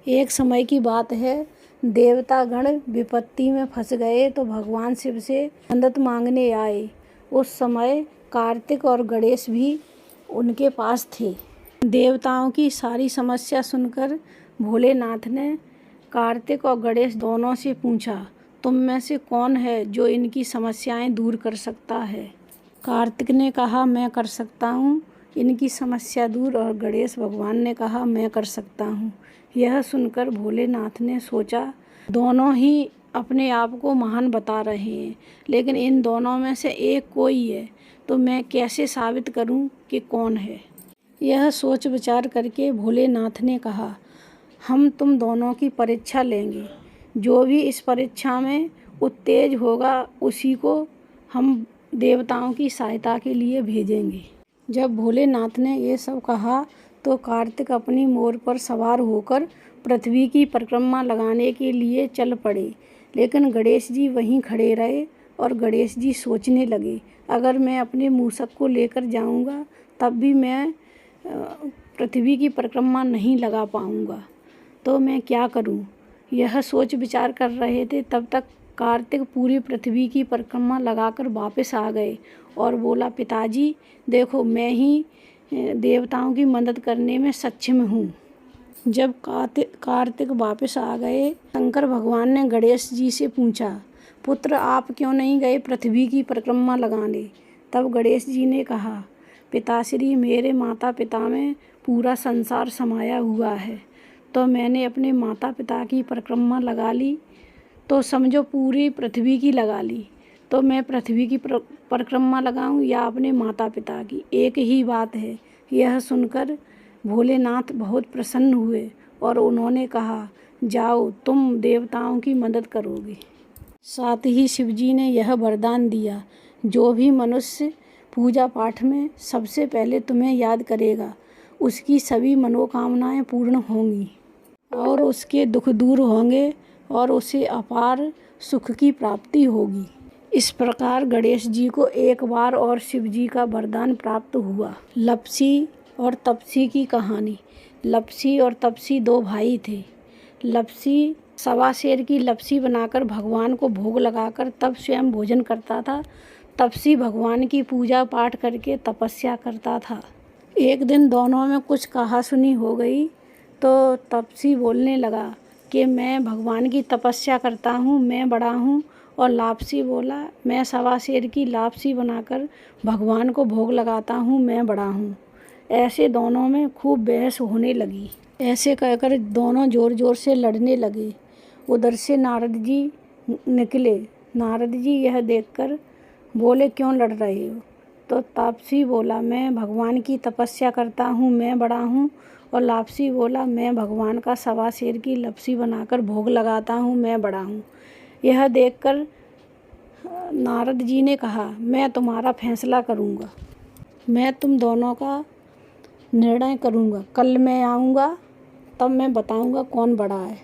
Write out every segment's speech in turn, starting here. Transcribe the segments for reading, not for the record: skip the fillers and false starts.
एक समय की बात है, देवतागण विपत्ति में फंस गए तो भगवान शिव से मदद मांगने आए। उस समय कार्तिक और गणेश भी उनके पास थे। देवताओं की सारी समस्या सुनकर भोलेनाथ ने कार्तिक और गणेश दोनों से पूछा, तुम में से कौन है जो इनकी समस्याएं दूर कर सकता है? कार्तिक ने कहा, मैं कर सकता हूँ इनकी समस्या दूर, और गणेश भगवान ने कहा, मैं कर सकता हूँ। यह सुनकर भोलेनाथ ने सोचा, दोनों ही अपने आप को महान बता रहे हैं, लेकिन इन दोनों में से एक कोई है, तो मैं कैसे साबित करूं कि कौन है? यह सोच विचार करके भोलेनाथ ने कहा, हम तुम दोनों की परीक्षा लेंगे। जो भी इस परीक्षा में उत्तेज होगा उसी को हम देवताओं की सहायता के लिए भेजेंगे। जब भोलेनाथ ने ये सब कहा तो कार्तिक अपनी मोर पर सवार होकर पृथ्वी की परिक्रमा लगाने के लिए चल पड़े, लेकिन गणेश जी वहीं खड़े रहे और गणेश जी सोचने लगे, अगर मैं अपने मूषक को लेकर जाऊंगा तब भी मैं पृथ्वी की परिक्रमा नहीं लगा पाऊंगा, तो मैं क्या करूं? यह सोच विचार कर रहे थे, तब तक कार्तिक पूरी पृथ्वी की परिक्रमा लगाकर वापस आ गए और बोला, पिताजी देखो, मैं ही देवताओं की मदद करने में सक्षम हूँ। जब कार्तिक वापस आ गए, शंकर भगवान ने गणेश जी से पूछा, पुत्र आप क्यों नहीं गए पृथ्वी की परिक्रमा लगाने? तब गणेश जी ने कहा, पिताश्री मेरे माता पिता में पूरा संसार समाया हुआ है, तो मैंने अपने माता पिता की परिक्रमा लगा ली, तो समझो पूरी पृथ्वी की लगा ली, तो मैं पृथ्वी की परिक्रमा लगाऊं या अपने माता पिता की, एक ही बात है। यह सुनकर भोलेनाथ बहुत प्रसन्न हुए और उन्होंने कहा, जाओ तुम देवताओं की मदद करोगे। साथ ही शिवजी ने यह वरदान दिया, जो भी मनुष्य पूजा पाठ में सबसे पहले तुम्हें याद करेगा उसकी सभी मनोकामनाएं पूर्ण होंगी और उसके दुख दूर होंगे और उसे अपार सुख की प्राप्ति होगी। इस प्रकार गणेश जी को एक बार और शिव जी का वरदान प्राप्त हुआ। लपसी और तपसी की कहानी। लपसी और तपसी दो भाई थे। लपसी सवा सेर की लपसी बनाकर भगवान को भोग लगाकर तब स्वयं भोजन करता था। तपसी भगवान की पूजा पाठ करके तपस्या करता था। एक दिन दोनों में कुछ कहासुनी हो गई तो तपसी बोलने लगा कि मैं भगवान की तपस्या करता हूँ, मैं बड़ा हूँ, और लापसी बोला, मैं सवा सेर की लापसी बनाकर भगवान को भोग लगाता हूँ, मैं बड़ा हूँ। ऐसे दोनों में खूब बहस होने लगी। ऐसे कहकर दोनों ज़ोर ज़ोर से लड़ने लगे। उधर से नारद जी निकले। नारद जी यह देखकर बोले, क्यों लड़ रहे हो? तो तापसी बोला, मैं भगवान की तपस्या करता हूँ, मैं बड़ा हूँ, और लापसी बोला, मैं भगवान का सवा सेर की लपसी बनाकर भोग लगाता हूँ, मैं बड़ा हूँ। यह देखकर नारद जी ने कहा, मैं तुम्हारा फैसला करूँगा, मैं तुम दोनों का निर्णय करूँगा, कल मैं आऊँगा तब मैं बताऊँगा कौन बड़ा है।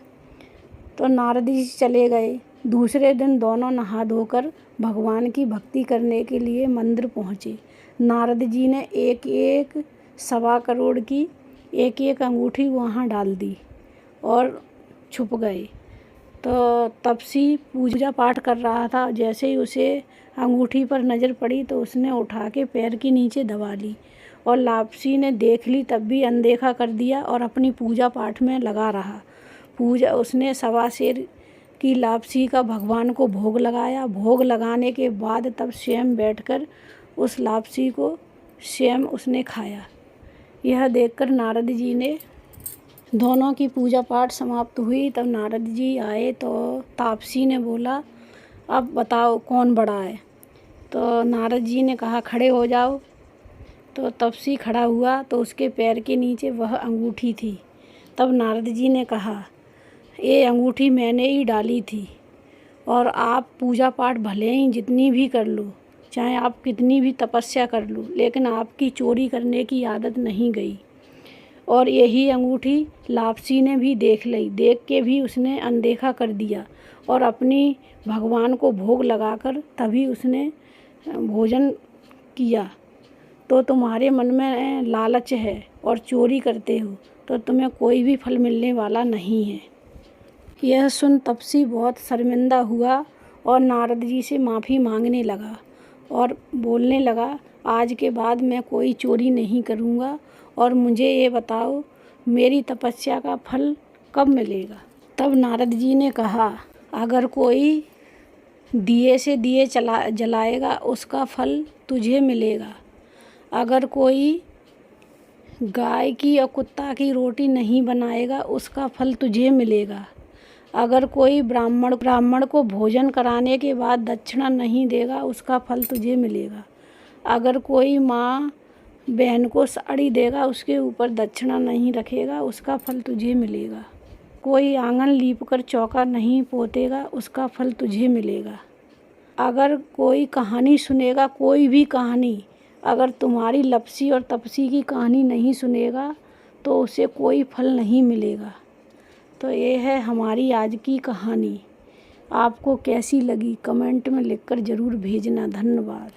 तो नारद जी चले गए। दूसरे दिन दोनों नहा धोकर भगवान की भक्ति करने के लिए मंदिर पहुँचे। नारद जी ने एक एक 1.25 करोड़ की एक एक अंगूठी वहाँ डाल दी और छुप गए। तो तपसी पूजा पाठ कर रहा था, जैसे ही उसे अंगूठी पर नज़र पड़ी तो उसने उठा के पैर के नीचे दबा ली, और लापसी ने देख ली तब भी अनदेखा कर दिया और अपनी पूजा पाठ में लगा रहा। उसने सवा सेर की लापसी का भगवान को भोग लगाया। भोग लगाने के बाद तब स्वयं बैठकर उस लापसी को स्वयं उसने खाया। यह देखकर नारद जी ने, दोनों की पूजा पाठ समाप्त हुई, तब नारद जी आए तो तापसी ने बोला, अब बताओ कौन बड़ा है? तो नारद जी ने कहा, खड़े हो जाओ। तो तपसी खड़ा हुआ तो उसके पैर के नीचे वह अंगूठी थी। तब नारद जी ने कहा, ये अंगूठी मैंने ही डाली थी, और आप पूजा पाठ भले ही जितनी भी कर लो, चाहे आप कितनी भी तपस्या कर लो, लेकिन आपकी चोरी करने की आदत नहीं गई। और यही अंगूठी लापसी ने भी देख ली, देख के भी उसने अनदेखा कर दिया और अपनी भगवान को भोग लगाकर तभी उसने भोजन किया। तो तुम्हारे मन में लालच है और चोरी करते हो, तो तुम्हें कोई भी फल मिलने वाला नहीं है। यह सुन तपसी बहुत शर्मिंदा हुआ और नारद जी से माफ़ी मांगने लगा और बोलने लगा, आज के बाद मैं कोई चोरी नहीं करूँगा और मुझे ये बताओ मेरी तपस्या का फल कब मिलेगा। तब नारद जी ने कहा, अगर कोई दिए से दिए जलाएगा उसका फल तुझे मिलेगा। अगर कोई गाय की और कुत्ता की रोटी नहीं बनाएगा उसका फल तुझे मिलेगा। अगर कोई ब्राह्मण को भोजन कराने के बाद दक्षिणा नहीं देगा उसका फल तुझे मिलेगा। अगर कोई माँ बहन को साड़ी देगा उसके ऊपर दक्षिणा नहीं रखेगा उसका फल तुझे मिलेगा। कोई आंगन लीपकर चौका नहीं पोतेगा उसका फल तुझे मिलेगा। अगर कोई कहानी सुनेगा, कोई भी कहानी, अगर तुम्हारी लपसी और तपसी की कहानी नहीं सुनेगा तो उसे कोई फल नहीं मिलेगा। तो ये है हमारी आज की कहानी। आपको कैसी लगी कमेंट में लिखकर ज़रूर भेजना। धन्यवाद।